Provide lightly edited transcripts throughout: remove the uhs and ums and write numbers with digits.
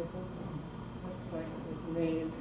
Looks like it was made.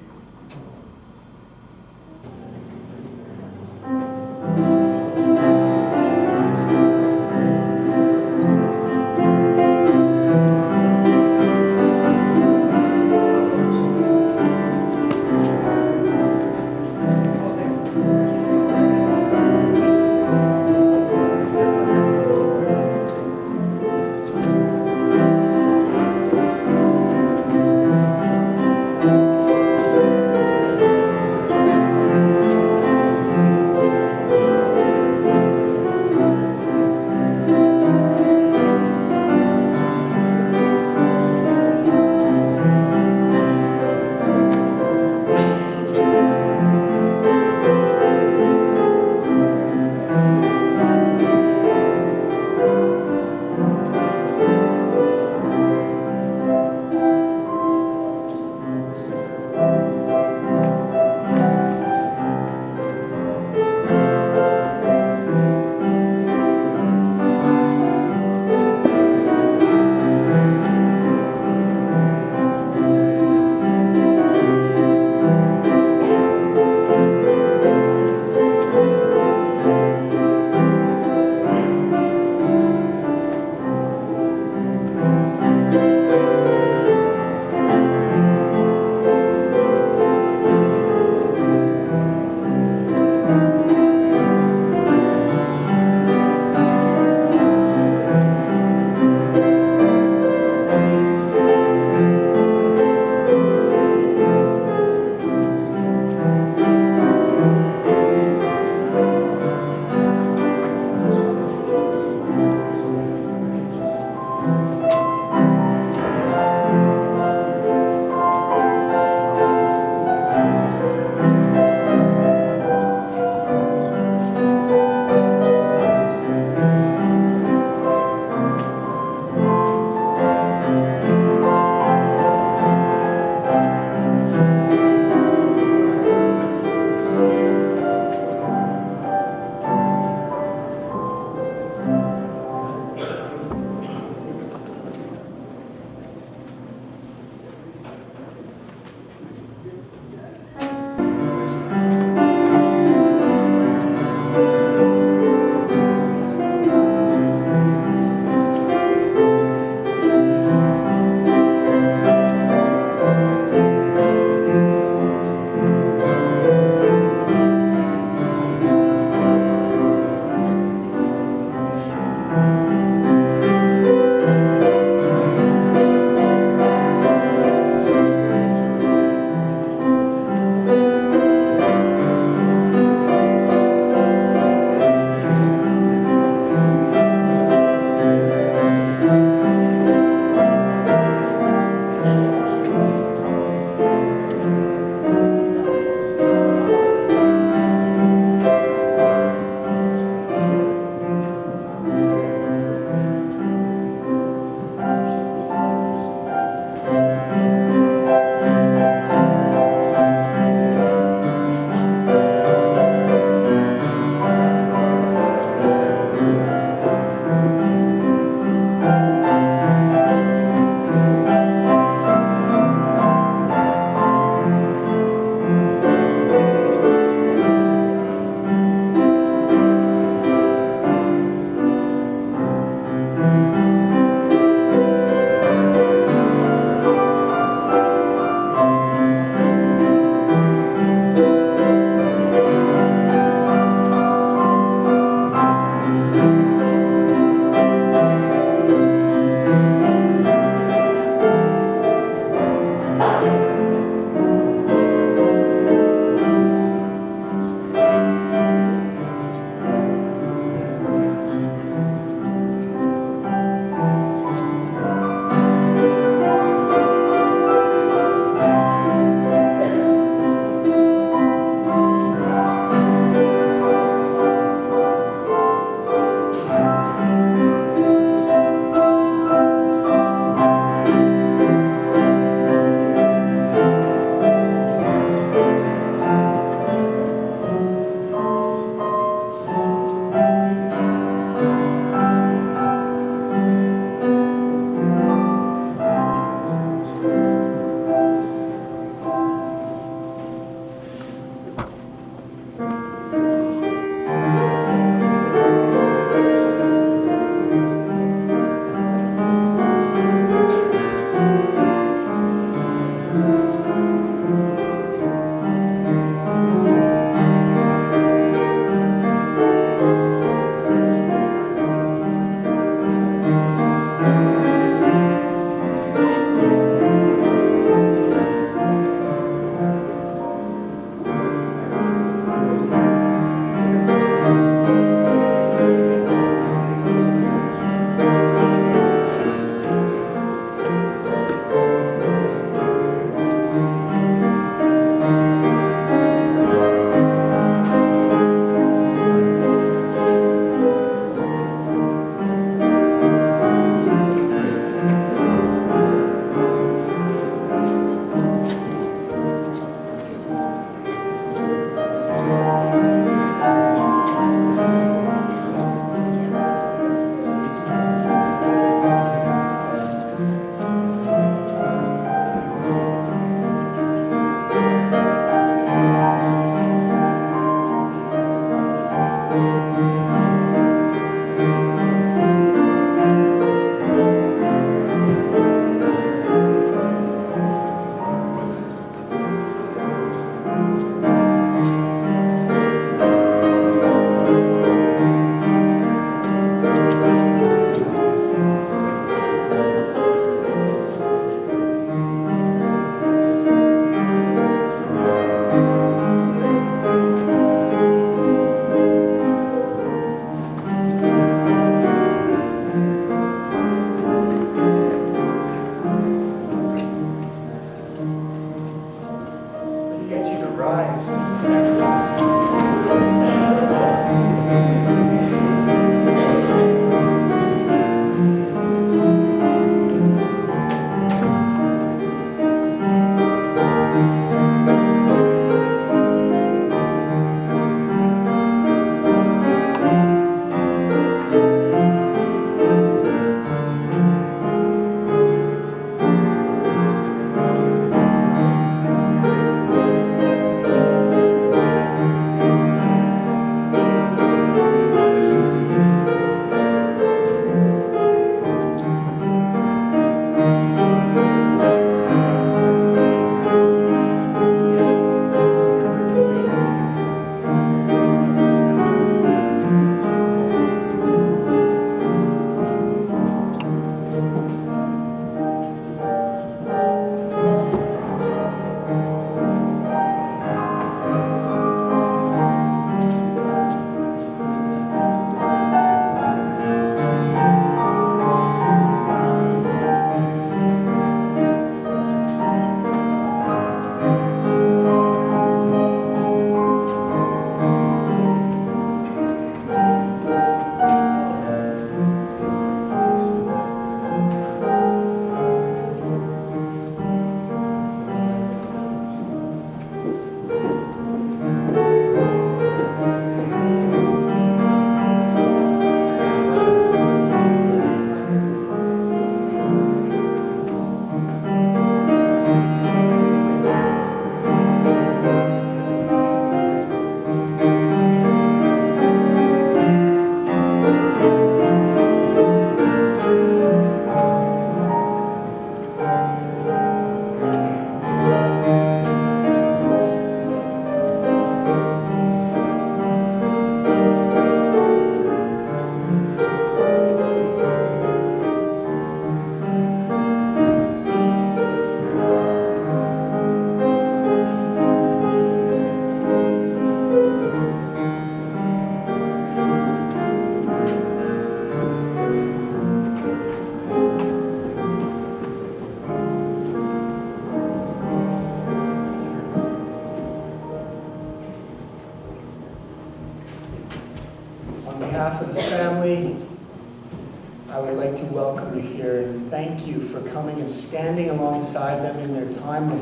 here and thank you for coming and standing alongside them in their time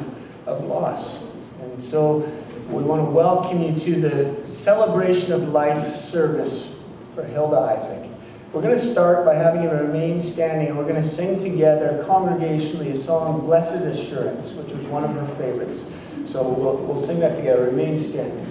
of loss. And so we want to welcome you to the Celebration of Life service for Hilda Isaac. We're going to start by having you remain standing, and we're going to sing together congregationally a song, Blessed Assurance, which was one of her favorites. So we'll sing that together. Remain standing.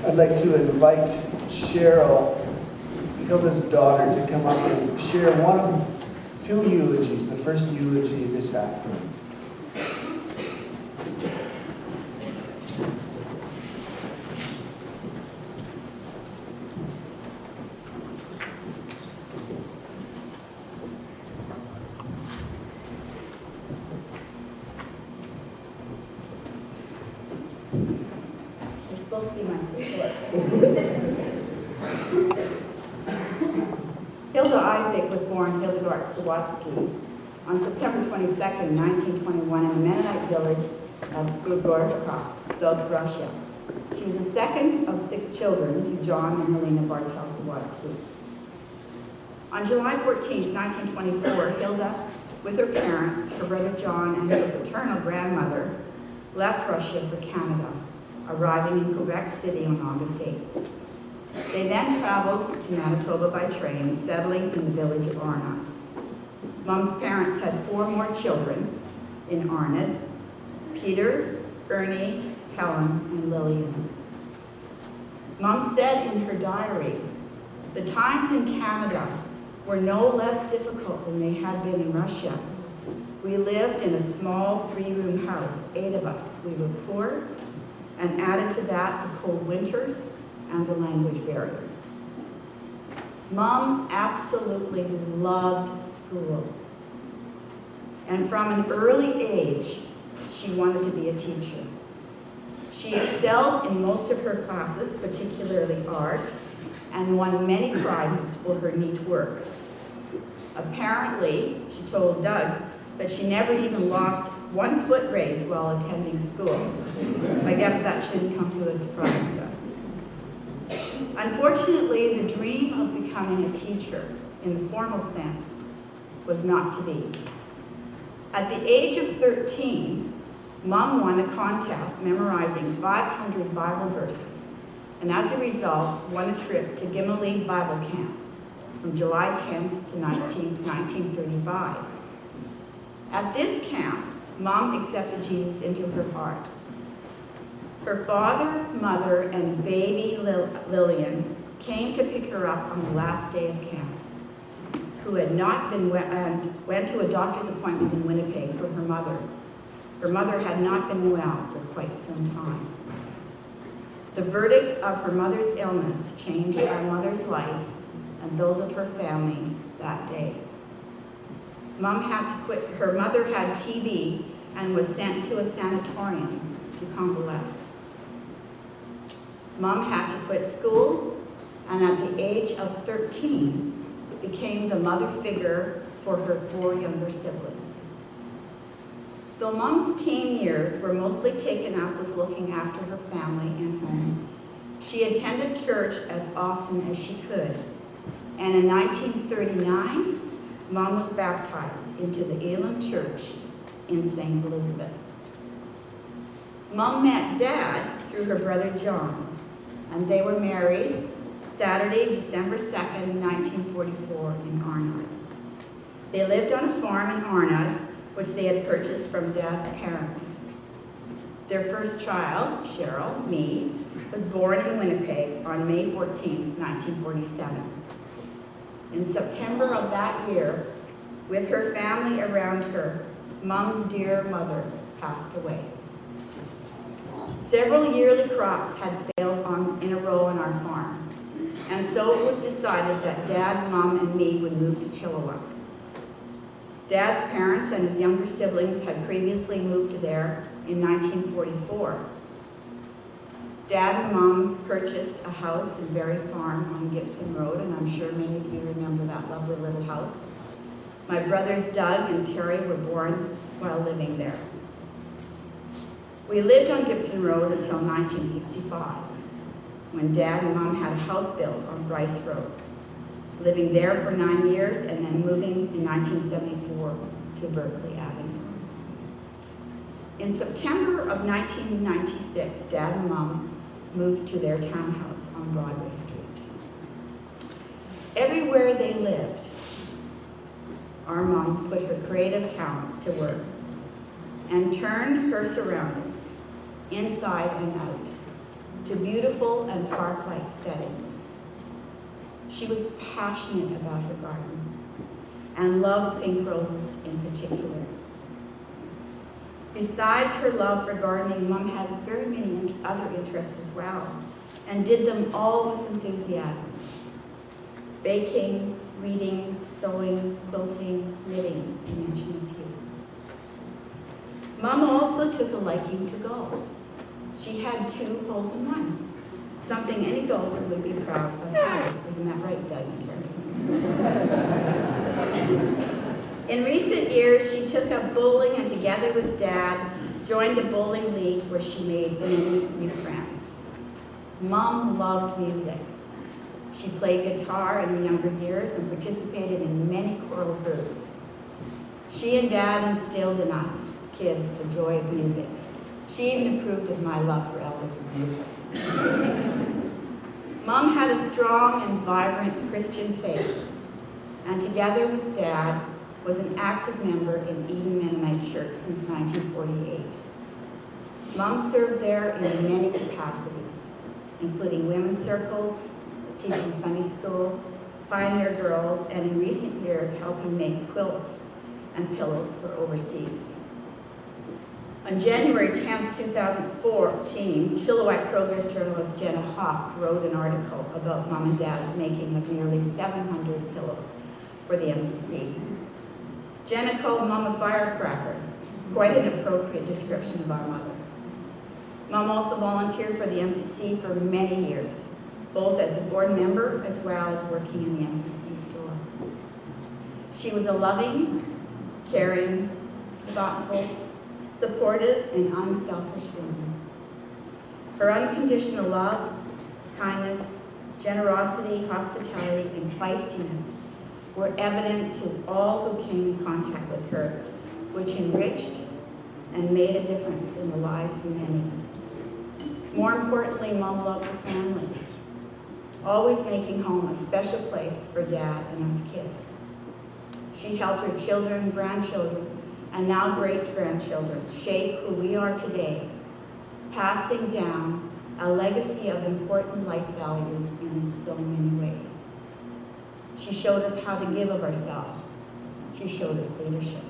I'd like to invite Cheryl, Hilda's daughter, to come up and share one of two eulogies, the first eulogy this afternoon. Supposed to be my support. Hilda Isaac was born Hildegard Sawatsky on September 22nd, 1921 in the Mennonite village of Grigorivka, South Russia. She was the second of 6 children to John and Helena Bartel Sawatsky. On July 14th, 1924, Hilda, with her parents, her brother John, and her paternal grandmother, left Russia for Canada, arriving in Quebec City on August 8th. They then traveled to Manitoba by train, settling in the village of Arnott. Mom's parents had 4 more children in Arnott: Peter, Ernie, Helen, and Lillian. Mom said in her diary, "The times in Canada were no less difficult than they had been in Russia. We lived in a small 3-room house, 8 of us. We were poor, and added to that the cold winters and the language barrier." Mom absolutely loved school. And from an early age, she wanted to be a teacher. She excelled in most of her classes, particularly art, and won many prizes for her neat work. Apparently, she told Doug that she never even lost one foot race while attending school. I guess that shouldn't come to a surprise to us. Unfortunately, the dream of becoming a teacher, in the formal sense, was not to be. At the age of 13, Mom won a contest memorizing 500 Bible verses, and as a result, won a trip to Gimli Bible Camp from July 10th to 19th, 1935. At this camp, Mom accepted Jesus into her heart. Her father, mother, and baby Lillian came to pick her up on the last day of camp, who had not been and went to a doctor's appointment in Winnipeg for her mother. Her mother had not been well for quite some time. The verdict of her mother's illness changed our mother's life and those of her family that day. Mom had to quit. Her mother had TB and was sent to a sanatorium to convalesce. Mom had to quit school, and at the age of 13, became the mother figure for her 4 younger siblings. Though Mom's teen years were mostly taken up with looking after her family and home, she attended church as often as she could. And in 1939, Mom was baptized into the Elam Church in St. Elizabeth. Mom met Dad through her brother John, and they were married Saturday, December 2nd, 1944 in Arnott. They lived on a farm in Arnott, which they had purchased from Dad's parents. Their first child, Cheryl, me, was born in Winnipeg on May 14th, 1947. In September of that year, with her family around her, Mom's dear mother passed away. Several yearly crops had failed in a row on our farm, and so it was decided that Dad, Mom, and me would move to Chilliwack. Dad's parents and his younger siblings had previously moved there in 1944. Dad and Mom purchased a house in Berry Farm on Gibson Road, and I'm sure many of you remember that lovely little house. My brothers Doug and Terry were born while living there. We lived on Gibson Road until 1965, when Dad and Mom had a house built on Bryce Road, living there for 9 years and then moving in 1974 to Berkeley Avenue. In September of 1996, Dad and Mom moved to their townhouse on Broadway Street. Everywhere they lived, our mom put her creative talents to work and turned her surroundings, inside and out, to beautiful and park-like settings. She was passionate about her garden and loved pink roses in particular. Besides her love for gardening, Mom had very many other interests as well, and did them all with enthusiasm. Baking, reading, sewing, quilting, knitting, to mention a few. Mom also took a liking to golf. She had 2 holes in one, something any golfer would be proud of having. Isn't that right, Doug and Terry? In recent years, she took up bowling and together with Dad, joined a bowling league where she made many new friends. Mom loved music. She played guitar in her younger years and participated in many choral groups. She and Dad instilled in us, kids, the joy of music. She even approved of my love for Elvis's music. Mom had a strong and vibrant Christian faith, and together with Dad, was an active member in Eden Mennonite Church since 1948. Mom served there in many capacities, including women's circles, teaching Sunday school, Pioneer Girls, and in recent years helping make quilts and pillows for overseas. On January 10, 2014, Chilliwack Progress journalist Jenna Hawk wrote an article about Mom and Dad's making of nearly 700 pillows for the MCC. Jenna called Mom a firecracker, quite an appropriate description of our mother. Mom also volunteered for the MCC for many years, both as a board member as well as working in the MCC store. She was a loving, caring, thoughtful, supportive, and unselfish woman. Her unconditional love, kindness, generosity, hospitality, and feistiness were evident to all who came in contact with her, which enriched and made a difference in the lives of many. More importantly, Mom loved her family, always making home a special place for Dad and us kids. She helped her children, grandchildren, and now great-grandchildren shape who we are today, passing down a legacy of important life values in so many ways. She showed us how to give of ourselves. She showed us leadership,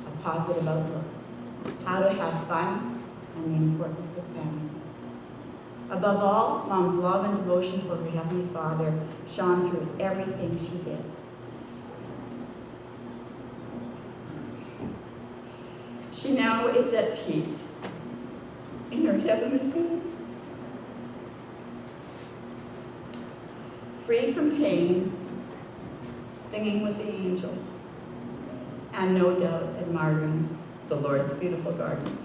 a positive outlook, how to have fun, and the importance of family. Above all, Mom's love and devotion for her Heavenly Father shone through everything she did. She now is at peace in her heavenly home, free from pain, singing with the angels, and no doubt admiring the Lord's beautiful gardens.